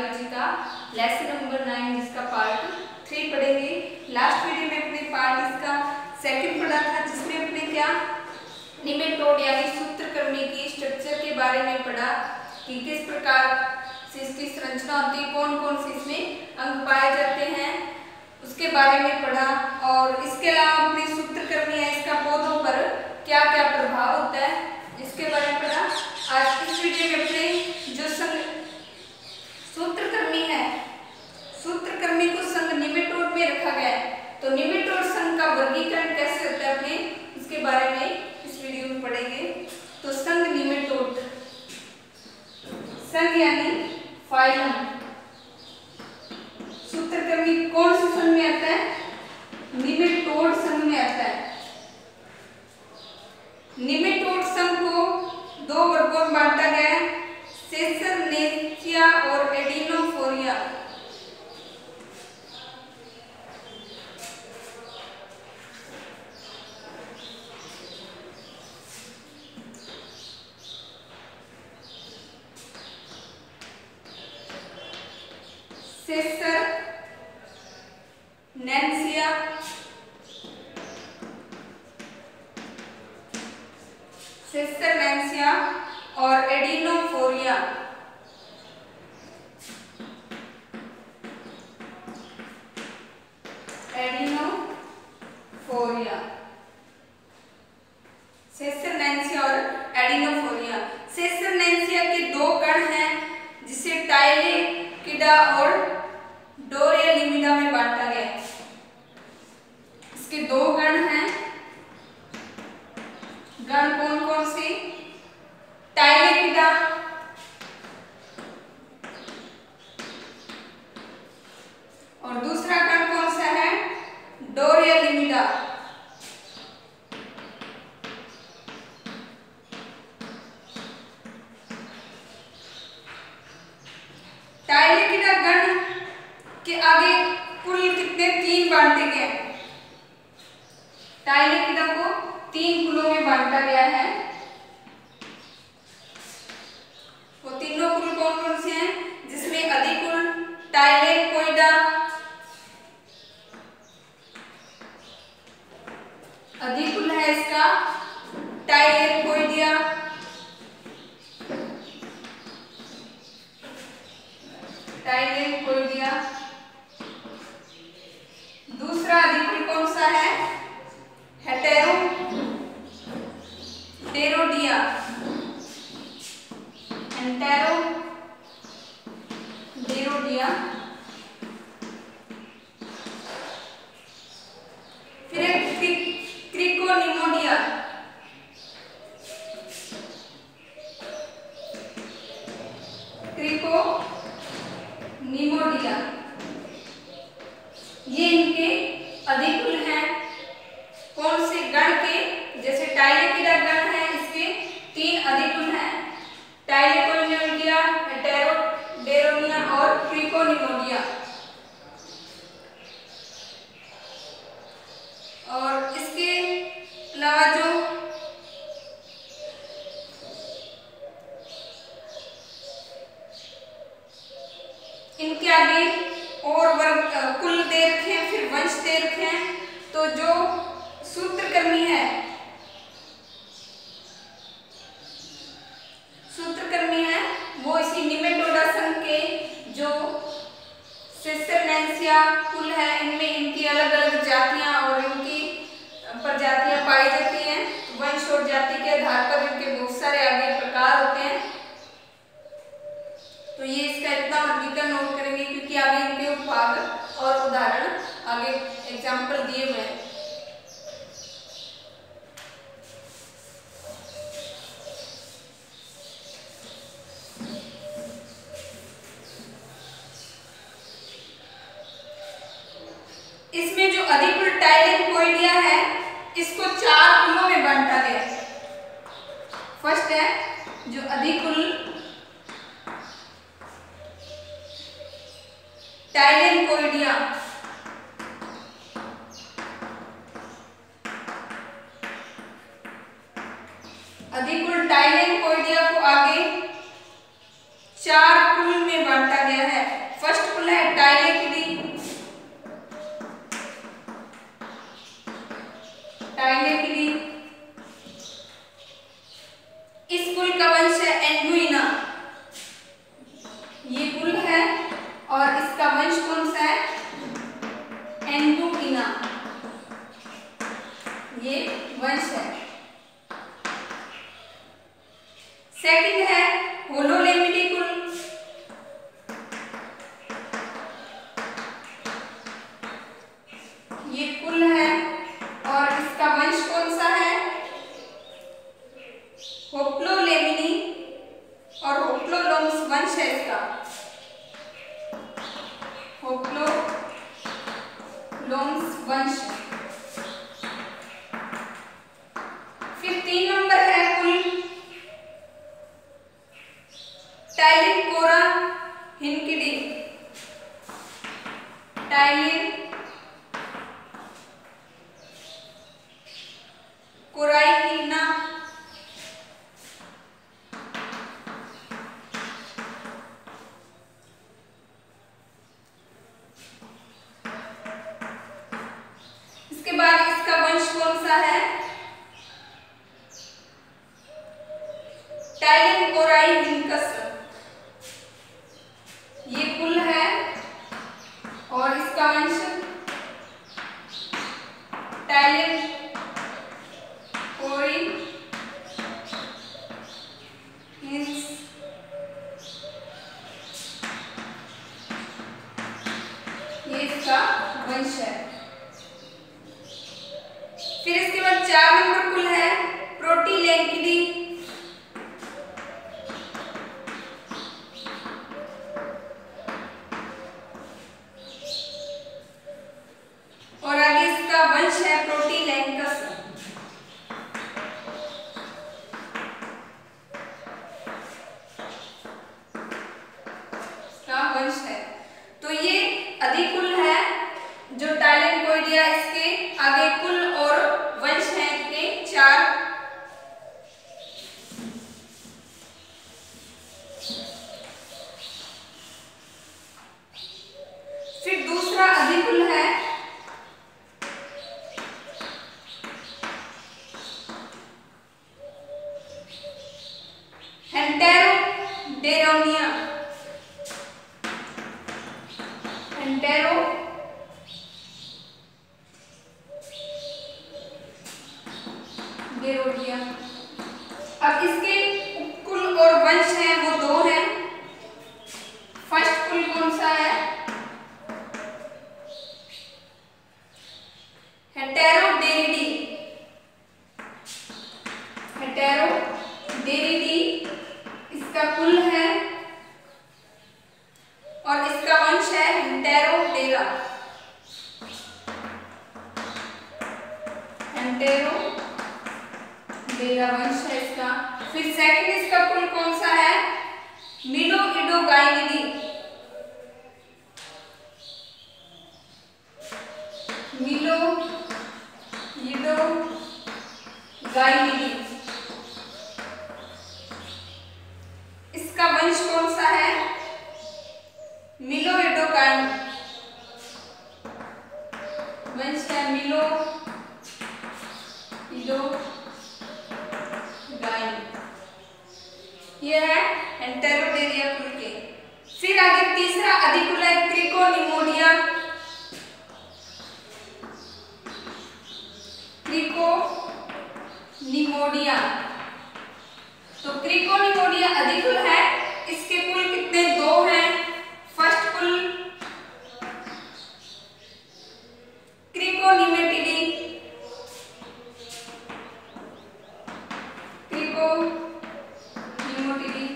Biology का lesson number 9 जिसका part 3 पढ़ेंगे। लास्ट वीडियो में अपने पार्ट इसका सेकंड पढ़ा था, जिसमें अपने क्या निमेटोड यानी सूत्रकृमि की स्ट्रक्चर के बारे में पढ़ा कि किस प्रकार से इसकी संरचना होती है, कौन कौन से इसमें अंग पाए जाते हैं, उसके बारे में पढ़ा। और इसके अलावा अपने सूत्रकृमि है इसका पौधों पर क्या क्या प्रभाव होता है इसके बारे में पढ़ा। आज इस वीडियो में अपने जो संघ सूत्रकृमि है, सूत्रकृमि को संघ निमेटोड में रखा गया है, तो निमेटोड संघ का वर्गीकरण कैसे होता है अपने इसके बारे में इस वीडियो में पढ़ेंगे। तो संघ निमेटोड, संघ यानी फाइलम, सूत्रकृमि कौन से संघ में आता है? निमेटोड संघ में आता है। निमेटोड संघ को दो वर्गों में बांटा गया है, सेसरनेसिया और एडिनोफोरिया। सेसरनेसिया और एडिनोफोरिया। सेसरनेसिया और एडिनोफोरिया। सेसरनेसिया के दो गण हैं जिसे टाइलेकिडा और डोरेलिमिडा में बांटा गया है। इसके दो गण हैं, गण कौन कौन से? टाइलेकिडा और दूसरा गण कौन सा है? डोरेलिमिडा। टाइलेकिडा गण के आगे कुल कितने? 3 बांटे गए। टाइलेकिडा को 3 कुलों में बांटा गया है। वो तीनों कुल कौन कौन से हैं? जिसमें अधिकुल टाइलेकोइडा, अधिकुल है इसका टाइलेकोइडिया, टाइलेकोइडिया। दूसरा अधिकुल कौन सा है? हेटेरोडेरोडिया, हेटेरोडेरोडिया। फिर एक क्रिकोनिमोडिया, क्रिकोनिमोडिया। ये इनके अधिकुल हैं कौन से गण के? जैसे टाइलेकिडा गण है, इसके 3 अधिकुल हैं, टाइलेकोनिमोडिया, हेटेरोडेरोडिया और क्रिकोनिमोडिया। और इसके अलावा जो इनके आगे और वर्ग कुल दे रखे हैं, फिर वंश दे रखे हैं। तो जो सूत्रकृमि है, सूत्रकृमि है वो इसी निमेटोडा संघ के जो सेसरनेसिया कुल है, इनमें इनकी अलग अलग जातियां और इनकी प्रजातियां पाई जाती हैं। वंश और जाति के आधार पर इनके बहुत सारे आगे प्रकार होते हैं। तो ये इसका इतना वर्गीकरण नोट करेंगे क्योंकि आगे इनके उपभाग और उदाहरण आगे एग्जाम्पल दिए हुए हैं। इसमें जो अधिकुल टाइलेकोइडिया है, इसको 4 कुलों में बांटा गया है। फर्स्ट है जो अधिकुल टाइलेकोइडिया, अधिकुल टाइलेकोइडिया को आगे 4 कुल में बांटा गया है। वंश है। सेकंड है होलोलेमिनी कुल। ये कुल है और इसका वंश कौन सा है? होप्लोलेमिनी और होप्लोलोम्स वंश है इसका, होप्लोलोम्स वंश। फिर 3 नंबर है कुल टाइलिनकोरा हिनकिडी। टाइलिनकोराइना इसके बाद इसका वंश कौन सा है? टाइलिनकोराइनिकस। ये कुल है और इसका वंश टाइलिनकोरिनिस। ये इसका वंश है। फिर इसके बाद 4 नंबर कुल है प्रोटीलेंकिडी। और आगे इसका वंश है प्रोटीलैंकस। इसका वंश है। तो ये अधिकुल है जो टाइलिनकोइडिया, इसके आगे कुल और वंश हैं इनके 4। फिर दूसरा अधिकुल है हेंटेरोडेरोनिया। हेंटेरोडेरोनिया। अब इसके कुल और वंश हैं वो 2 हैं। फर्स्ट कुल कौन सा है? हेटेरोडेरिडी। हेटेरोडेरिडी इसका कुल है और इसका वंश है हेंटेरोडेरा। हेंटेरोडेरा वंश है इसका। फिर सेकंड इसका कुल कौन सा है? मिलोइडोगाइनिडी। मिलोइडोगाइनिडी इसका वंश कौन सा है? मिलोइडोगाइन वंश है, मिलोइडोगाइन। ये है एंटेरोडेरिया कुल के। फिर आगे तीसरा अधिकुल है क्रिकोनिमोडिया। क्रिकोनिमोडिया। तो क्रिकोनिमोडिया अधिकुल है। इसके कुल कितने? 2 हैं। फर्स्ट कुल क्रिकोनिमेटिडी। क्रिकोनिमेटिडी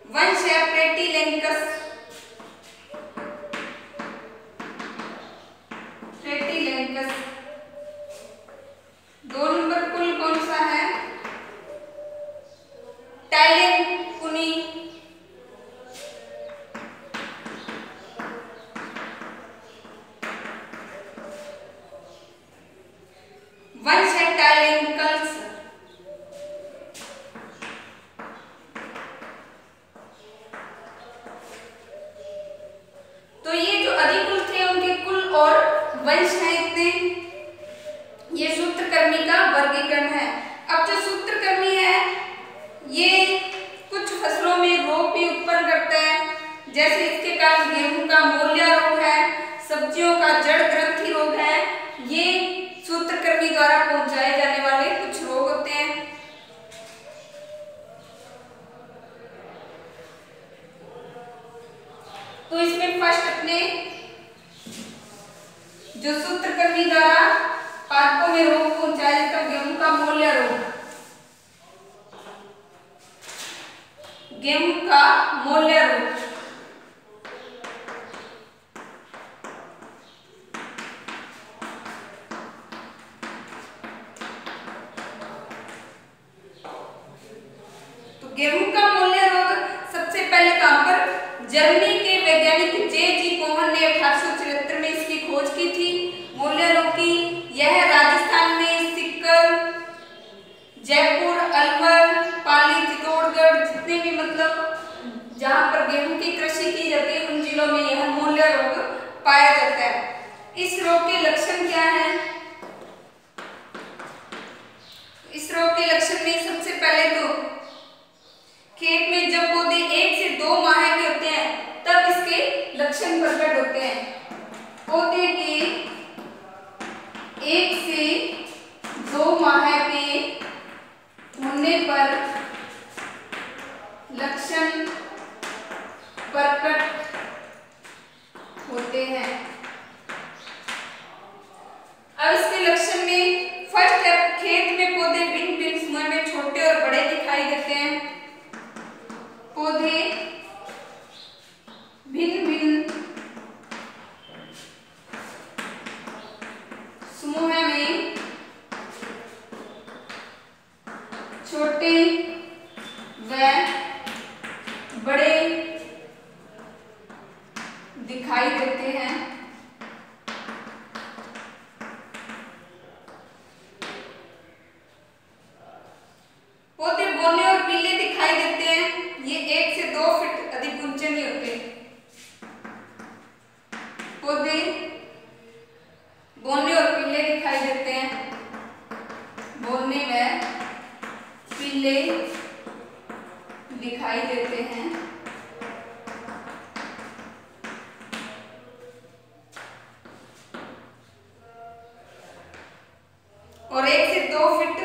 वंश है प्रेटिलेंकस। प्रेटिलेंकस। 2 नंबर कुल कौन सा है? टाइलिनकुनी। वंश है टाइलिनकल्स। तो ये जो अधिकुल थे उनके कुल और वंश हैं इतने। ये सूत्रकर्मी का वर्गीकरण है। अब जो सूत्रकर्मी है ये कुछ फसलों में रोग भी उत्पन्न करता है, जैसे इसके कारण गेहूं का मोलिया रोग है, सब्जियों का जड़ ग्रंथि रोग है, में रोग पहुंचाया जाता है। गेहूं का मोलिया रोग, गेहूं का मोलिया रोग। तो गेहूं का मोलिया रोग सबसे पहले कहां पर, जर्मनी के वैज्ञानिक जे.जी. पोहन ने 1874 में इसकी खोज की थी मोलिया रोग की। यह राजस्थान में सिक्कर, जयपुर, अलवर, पाली, चित्तौड़गढ़ जितने भी मतलब जहां पर गेहूं की कृषि की जाती है उन जिलों में यह मोलिया रोग पाया जाता है। इस रोग के लक्षण क्या हैं? इस रोग के लक्षण में सबसे पहले तो खेत में जब पौधे 1 से 2 माह के होते हैं तब इसके लक्षण प्रकट होते हैं। पौधे के 1 से 2 माह के होने पर लक्षण प्रकट होते हैं। अब इसके लक्षण में फर्स्ट स्टेप, खेत में पौधे भिन्न भिन्न समूह में छोटे और बड़े दिखाई देते हैं। पौधे भिन्न भिन्न समूह में छोटे व बड़े दिखाई देते हैं। पौधे बोले और पीले दिखाई देते हैं। ये 1 से 2 फीट अधिक ऊंचे नहीं होते। पौधे बोने और पीले दिखाई देते हैं। बोने में पीले दिखाई देते हैं। और 1 से 2 फीट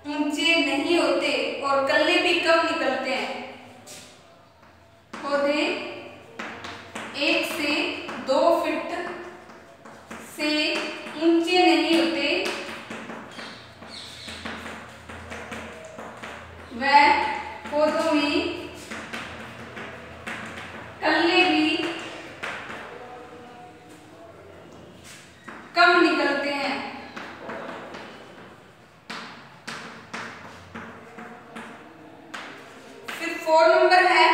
ऊंचे नहीं होते और कल्ले भी कम निकलते हैं। पौधे 1 से 2 फीट से ऊंचे नहीं होते व पौधों में कल्ले भी कम निकलते हैं। फिर 4 नंबर है,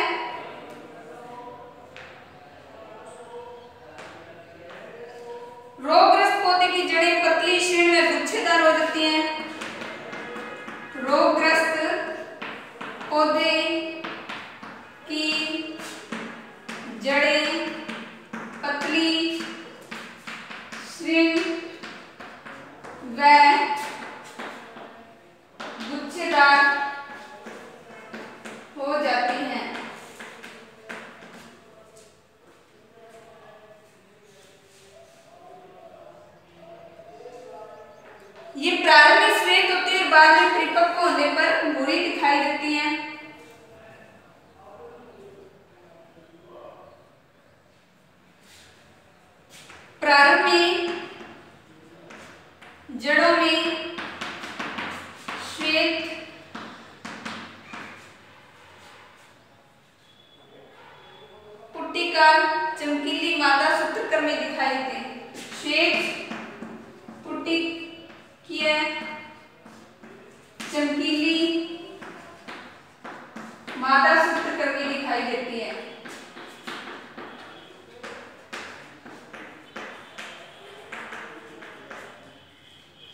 रोगग्रस्त पौधे की जड़ें पतली क्षीण में गुच्छेदार हो जाती हैं। रोगग्रस्त पौधे की जड़ें पतली क्षीण व गुच्छेदार हो जाती हैं। ये प्रारंभ में श्वेत होती है और बाद में परिपक्व होने पर भूरी दिखाई देती हैं। प्रारंभ में जड़ों में श्वेत पुट्टिका चमकीली मादा सूत्रक्रम में दिखाई देते हैं। श्वेत पुट्टिकीय चमकीली मादा सूत्रक्रम में दिखाई देती है।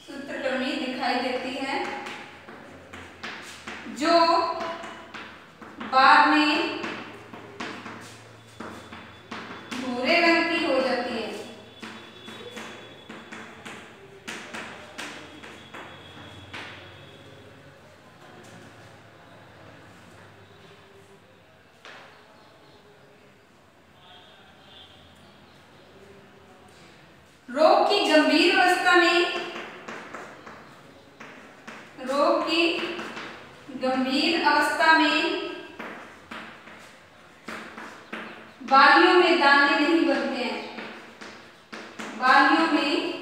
सूत्रक्रम में दिखाई देती है जो बाद में भूरे रंग की हो जाती है। रोग की गंभीर अवस्था में, रोग की गंभीर अवस्था में बालियों में दाने नहीं बनते हैं। बालियों में